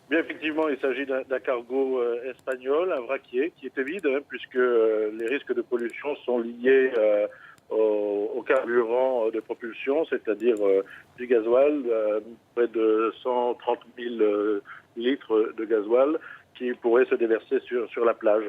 Bien, effectivement, il s'agit d'un cargo espagnol, un vraquier, qui était vide, hein, puisque les risques de pollution sont liés au carburant de propulsion, c'est-à-dire du gasoil, près de 130 000 litres de gasoil qui pourraient se déverser sur la plage.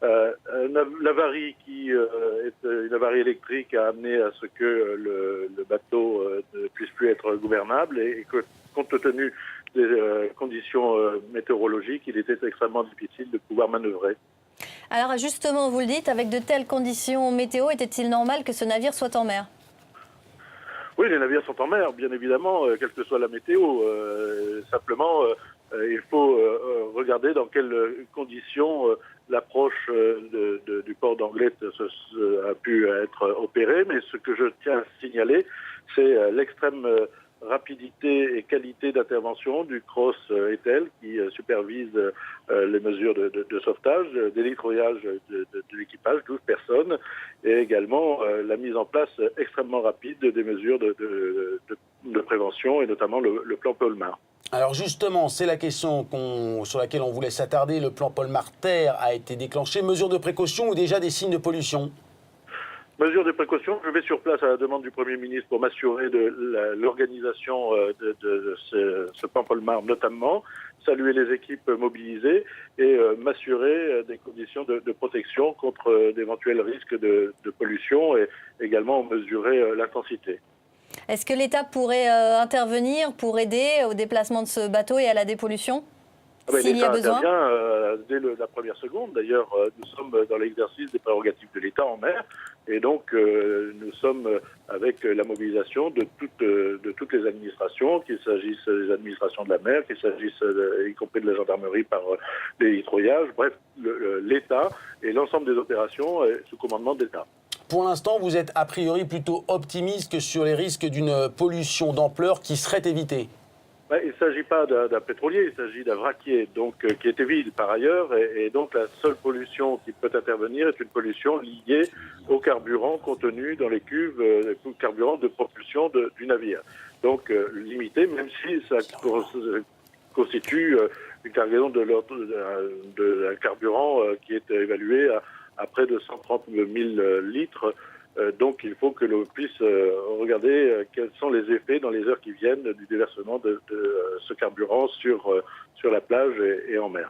L'avarie qui est une avarie électrique a amené à ce que le bateau ne puisse plus être gouvernable et que, compte tenu des conditions météorologiques, il était extrêmement difficile de pouvoir manœuvrer. Alors justement, vous le dites, avec de telles conditions météo, était-il normal que ce navire soit en mer? Oui, les navires sont en mer, bien évidemment, quelle que soit la météo. Simplement, il faut regarder dans quelles conditions l'approche du port d'Anglette a pu être opérée. Mais ce que je tiens à signaler, c'est l'extrême rapidité et qualité d'intervention du Cross Etel qui supervise les mesures de sauvetage, d'élitroyage de l'équipage, 12 personnes, et également la mise en place extrêmement rapide des mesures de prévention et notamment le plan Polmar. Alors justement, c'est la question sur laquelle on voulait s'attarder. Le plan Polmar Terre a été déclenché. Mesures de précaution ou déjà des signes de pollution? Mesures de précaution, je vais sur place à la demande du Premier ministre pour m'assurer de l'organisation de ce plan Polmar notamment, saluer les équipes mobilisées et m'assurer des conditions de protection contre d'éventuels risques de pollution et également mesurer l'intensité. Est-ce que l'État pourrait intervenir pour aider au déplacement de ce bateau et à la dépollution, Ah ben, s'il y a l'État besoin? intervient dès la première seconde. D'ailleurs, nous sommes dans l'exercice des prérogatives de l'État en mer. Et donc, nous sommes avec la mobilisation de toutes les administrations, qu'il s'agisse des administrations de la mer, qu'il s'agisse y compris de la gendarmerie par l'élitroyage. Bref, l'État et l'ensemble des opérations sous commandement de l'État. Pour l'instant, vous êtes a priori plutôt optimiste que sur les risques d'une pollution d'ampleur qui serait évitée. Il ne s'agit pas d'un pétrolier, il s'agit d'un vraquier donc, qui était vide par ailleurs. Et donc la seule pollution qui peut intervenir est une pollution liée au carburant contenu dans les cuves, carburant de propulsion du navire. Donc limité, même si ça constitue une cargaison de carburant qui est évaluée à près de 130 000 litres. Donc il faut que l'on puisse regarder quels sont les effets dans les heures qui viennent du déversement de ce carburant sur la plage et en mer.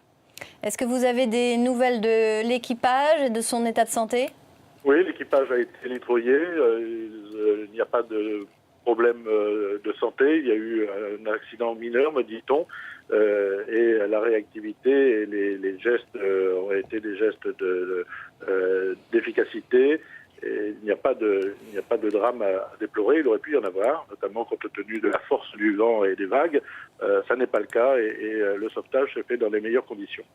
Est-ce que vous avez des nouvelles de l'équipage et de son état de santé? Oui, l'équipage a été nettoyé. Il n'y a pas de problème de santé. Il y a eu un accident mineur, me dit-on. Et la réactivité et les gestes ont été des gestes d'efficacité. Et il n'y a pas de drame à déplorer. Il aurait pu y en avoir, notamment compte tenu de la force du vent et des vagues. Ça n'est pas le cas et le sauvetage se fait dans les meilleures conditions.